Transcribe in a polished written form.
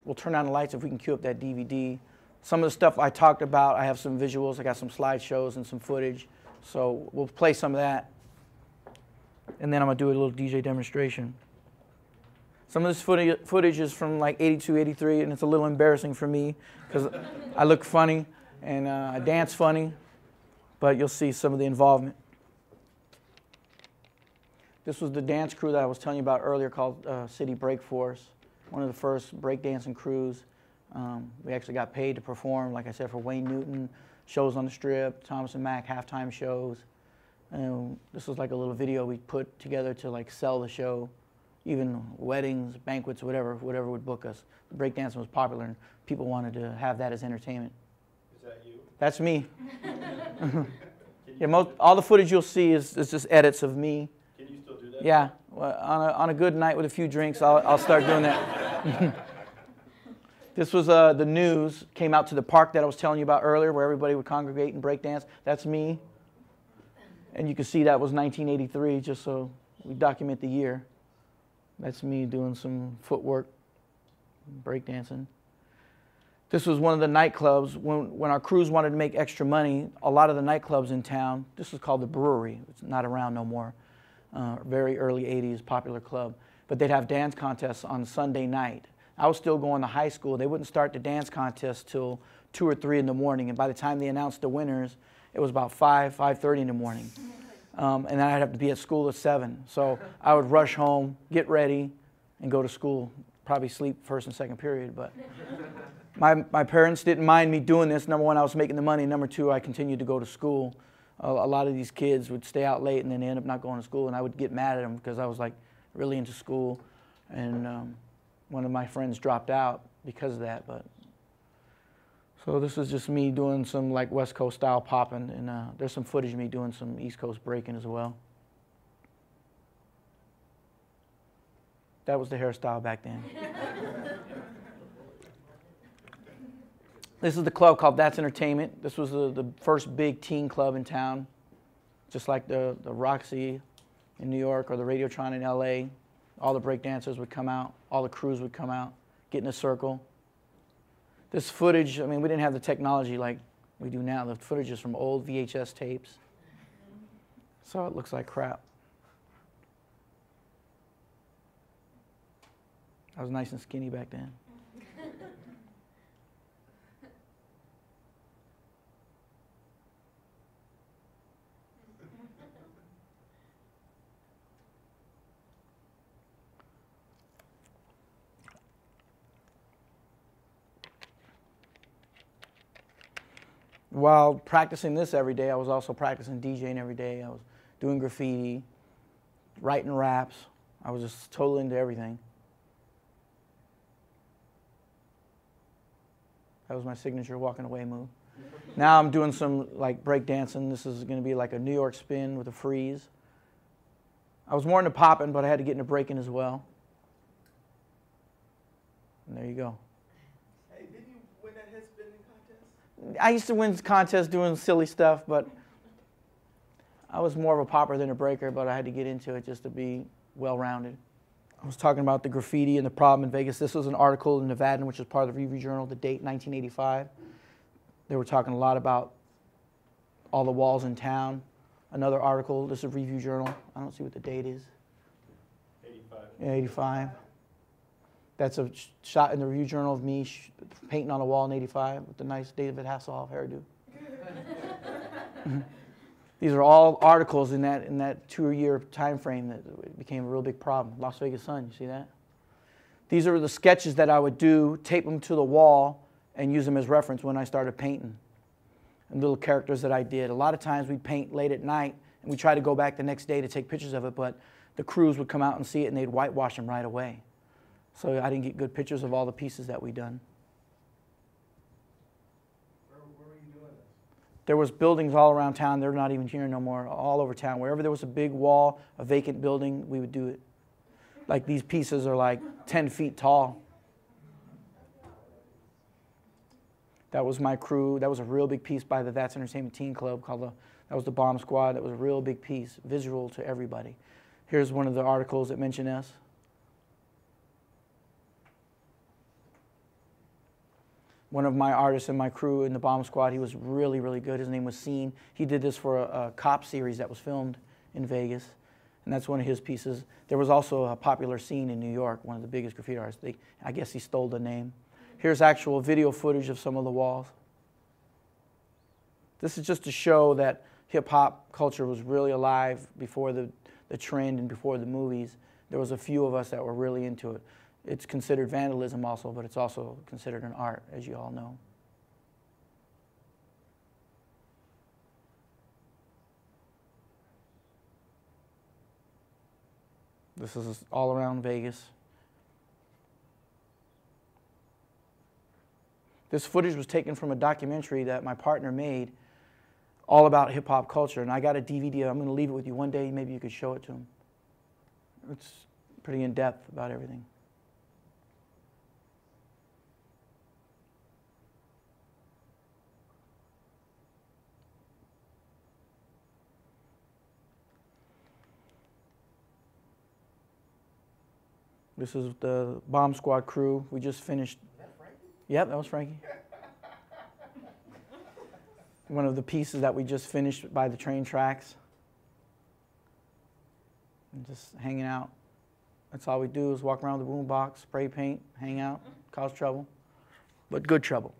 We'll turn on the lights if we can cue up that DVD. Some of the stuff I talked about, I have some visuals. I got some slideshows and some footage. So we'll play some of that. And then I'm going to do a little DJ demonstration. Some of this footage is from like 82, 83, and it's a little embarrassing for me because I look funny and I dance funny, but you'll see some of the involvement. This was the dance crew that I was telling you about earlier called City Break Force, one of the first breakdancing crews. We actually got paid to perform, like I said, for Wayne Newton, shows on the Strip, Thomas and Mack halftime shows. And this was like a little video we put together to like sell the show, even weddings, banquets, whatever would book us. Breakdancing was popular and people wanted to have that as entertainment. Is that you? That's me. Yeah, all the footage you'll see is just edits of me. Can you still do that? Yeah, well, on a good night with a few drinks, I'll start doing that. This was the news, came out to the park that I was telling you about earlier where everybody would congregate and break dance. That's me. And you can see that was 1983, just so we document the year. That's me doing some footwork, breakdancing. This was one of the nightclubs. When our crews wanted to make extra money, a lot of the nightclubs in town, this was called the Brewery. It's not around no more. Very early 80s, popular club. But they'd have dance contests on Sunday night. I was still going to high school. They wouldn't start the dance contest till 2 or 3 in the morning. And by the time they announced the winners, it was about 5:30 in the morning. And then I'd have to be at school at 7. So I would rush home, get ready, and go to school. Probably sleep first and second period. But my parents didn't mind me doing this. Number one, I was making the money. Number two, I continued to go to school. A lot of these kids would stay out late and then they end up not going to school. And I would get mad at them because I was like really into school. And one of my friends dropped out because of that. But so this is just me doing some like West Coast style popping, and there's some footage of me doing some East Coast breaking as well. That was the hairstyle back then. This is the club called That's Entertainment. This was the first big teen club in town, just like the Roxy in New York or the Radiotron in LA. All the breakdancers would come out, all the crews would come out, get in a circle. This footage, I mean, we didn't have the technology like we do now. The footage is from old VHS tapes. So it looks like crap. I was nice and skinny back then. While practicing this every day, I was also practicing DJing every day. I was doing graffiti, writing raps. I was just totally into everything. That was my signature walking away move. Now I'm doing some like break dancing. This is going to be like a New York spin with a freeze. I was more into popping, but I had to get into breaking as well. And there you go. I used to win contests doing silly stuff, but I was more of a popper than a breaker, but I had to get into it just to be well-rounded. I was talking about the graffiti and the problem in Vegas. This was an article in Nevada, which was part of the Review Journal, the date 1985. They were talking a lot about all the walls in town. Another article, this is Review Journal. I don't see what the date is. 85. Yeah, 85. That's a shot in the Review Journal of me painting on a wall in 85 with the nice David Hasselhoff hairdo. These are all articles in that 2-year time frame that became a real big problem. Las Vegas Sun, you see that? These are the sketches that I would do, tape them to the wall, and use them as reference when I started painting. And little characters that I did. A lot of times we'd paint late at night, and we'd try to go back the next day to take pictures of it, but the crews would come out and see it, and they'd whitewash them right away. So I didn't get good pictures of all the pieces that we'd done. Where were you doing this? There was buildings all around town. They're not even here no more. All over town. Wherever there was a big wall, a vacant building, we would do it. Like these pieces are like 10 feet tall. That was my crew. That was a real big piece by the That's Entertainment Teen Club called that was the Bomb Squad. That was a real big piece, visual to everybody. Here's one of the articles that mention us. one of my artists in my crew in the bomb squad. He was really, really good. His name was Scene. He did this for a cop series that was filmed in Vegas, and that's one of his pieces. There was also a popular Scene in New York, one of the biggest graffiti artists. I guess he stole the name. Here's actual video footage of some of the walls. This is just to show that hip-hop culture was really alive before the trend and before the movies. There was a few of us that were really into it. It's considered vandalism also, but it's also considered an art, as you all know. This is all around Vegas. This footage was taken from a documentary that my partner made all about hip-hop culture, and I got a DVD. I'm going to leave it with you. One day, maybe you could show it to him. It's pretty in-depth about everything. This is the bomb squad crew. We just finished. Is that Frankie? Yep, that was Frankie. One of the pieces that we just finished by the train tracks. And just hanging out. That's all we do is walk around the boom box, spray paint, hang out, cause trouble. But good trouble.